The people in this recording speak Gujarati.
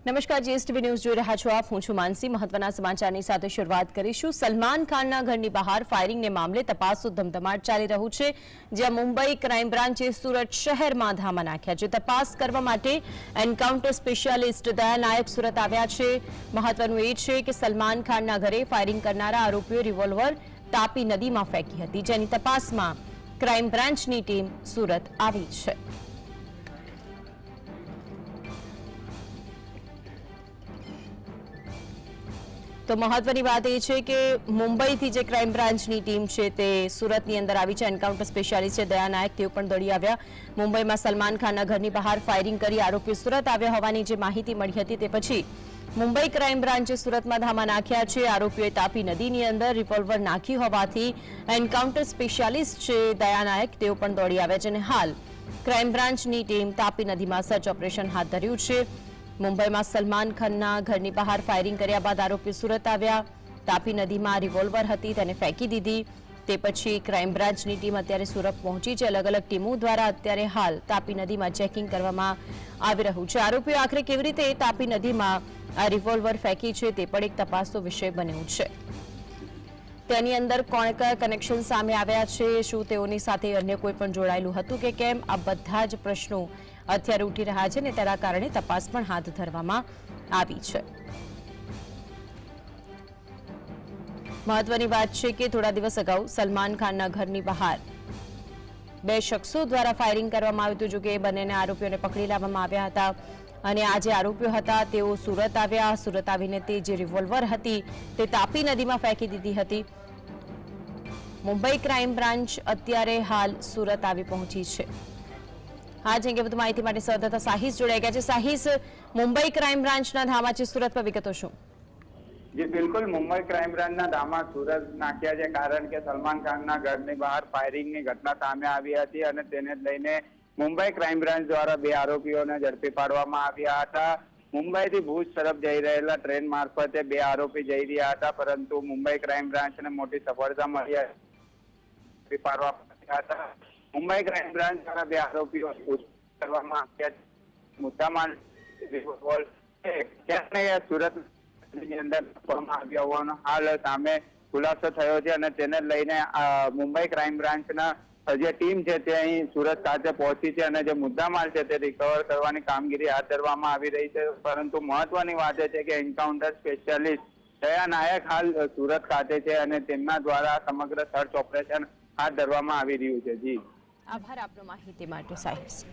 નમસ્કાર, જીએસટીવી ન્યૂઝ જોઈ રહ્યા છો આપ। હું છું માનસી। મહત્વના સમાચારની સાથે શરૂઆત કરીશું। સલમાન ખાનના ઘરની બહાર ફાયરિંગને મામલે તપાસનો ધમધમાટ ચાલી રહ્યું છે, જ્યાં મુંબઈ ક્રાઇમ બ્રાન્ચે સુરત શહેરમાં ધામા નાખ્યા છે। તપાસ કરવા માટે એન્કાઉન્ટર સ્પેશિયાલિસ્ટ દયા નાયક સુરત આવ્યા છે। મહત્વનું એ છે કે સલમાન ખાનના ઘરે ફાયરિંગ કરનારા આરોપીએ રિવોલ્વર તાપી નદીમાં ફેંકી હતી, જેની તપાસમાં ક્રાઇમ બ્રાન્ચની ટીમ સુરત આવી છે। તો મહત્વની વાત એ છે કે મુંબઈથી જે ક્રાઇમ બ્રાન્ચની ટીમ છે તે સુરતની અંદર આવી છે। એન્કાઉન્ટર સ્પેશિયાલિસ્ટ છે દયા નાયક, તેઓ પણ દોડી આવ્યા। મુંબઈમાં સલમાન ખાનના ઘરની બહાર ફાયરિંગ કરી આરોપી સુરત આવ્યા હોવાની જે માહિતી મળી હતી, તે પછી મુંબઈ ક્રાઇમ બ્રાન્ચે સુરતમાં ધામા નાખ્યા છે। આરોપીઓએ તાપી નદીની અંદર રિવોલ્વર નાખી હોવાથી એન્કાઉન્ટર સ્પેશિયાલિસ્ટ છે દયા નાયક, તેઓ પણ દોડી આવ્યા છે અને હાલ ક્રાઇમ બ્રાન્ચની ટીમ તાપી નદીમાં સર્ચ ઓપરેશન હાથ ધર્યું છે। મુંબઈમાં સલમાન ખાનના ઘરની બહાર ફાયરિંગ કર્યા બાદ આરોપી સુરત આવ્યા। તાપી નદીમાં રિવોલ્વર હતી, તેને ફેંકી દીધી। તે પછી ક્રાઇમ બ્રાન્ચની ટીમ અત્યારે સુરત પહોંચી છે। અલગ અલગ ટીમો દ્વારા અત્યારે હાલ તાપી નદીમાં ચેકિંગ કરવામાં આવી રહ્યું છે। આરોપીઓ આખરે કેવી રીતે તાપી નદીમાં આ રિવોલ્વર ફેંકી છે તે પણ એક તપાસનો વિષય બન્યો છે। તેની અંદર કોણ કયા કનેક્શન સામે આવ્યા છે, શું તેઓની સાથે અન્ય કોઈ પણ જોડાયેલું હતું કે કેમ, આ બધા જ પ્રશ્નો અત્યારે ઉઠી રહ્યા છે ને તેના કારણે તપાસ પણ હાથ ધરવામાં આવી છે। મહત્વની વાત છે કે થોડા દિવસ અગાઉ સલમાન ખાનના ઘરની બહાર બે શખ્સો દ્વારા ફાયરિંગ કરવામાં આવ્યું હતું, જો કે એ બંને આરોપીઓને પકડી લાવવામાં આવ્યા હતા અને આ જે આરોપીઓ હતા તેઓ સુરત આવ્યા। સુરત આવીને તે જે રિવોલ્વર હતી તે તાપી નદીમાં ફેંકી દીધી હતી। મુંબઈ ક્રાઇમ બ્રાન્ચ અત્યારે હાલ સુરત આવી પહોંચી છે। હા, જેમ કે વધુ માહિતી માટે સંવાદદાતા સાહિસ જોડાઈ ગયા છે। સાહિસ, મુંબઈ ક્રાઇમ બ્રાન્ચના ધામા છે સુરત પર, વિગતો શું? જી બિલકુલ, મુંબઈ ક્રાઇમ બ્રાન્ચના ધામા સુરત નાખ્યા છે, કારણ કે સલમાન ખાનના ઘરની બહાર ફાયરિંગની ઘટના સામે આવી હતી અને તેને લઈને મુંબઈ ક્રાઇમ બ્રાન્ચ દ્વારા બે આરોપીઓને ઝડપી પાડવામાં આવ્યા હતા। મુંબઈથી ભુજ તરફ જઈ રહેલા ટ્રેન મારફતે બે આરોપી જઈ રહ્યા હતા, પરંતુ મુંબઈ ક્રાઇમ બ્રાન્ચને મોટી સફળતા મળી ઝડપી પાડવામાં આવ્યા હતા। મુંબઈ ક્રાઇમ બ્રાન્ચ દ્વારા બે આરોપીઓ કરવામાં આવ્યા। મુદ્દામાલ સુરત ની અંદર આપવામાં આવ્યા હોવાનો હાલ સામે ખુલાસો થયો છે અને તેને લઈને મુંબઈ ક્રાઇમ બ્રાન્ચના જે ટીમ છે તે અહીં સુરત ખાતે પહોંચી છે અને જે મુદ્દામાલ છે તે રિકવર કરવાની કામગીરી હાથ ધરવામાં આવી રહી છે। પરંતુ મહત્વની વાત એ છે કે એન્કાઉન્ટર સ્પેશિયાલિસ્ટ દયા નાયક હાલ સુરત ખાતે છે અને તેમના દ્વારા સમગ્ર સર્ચ ઓપરેશન હાથ ધરવામાં આવી રહ્યું છે। જી, આભાર આપનો માહિતી માટે સાહિસ।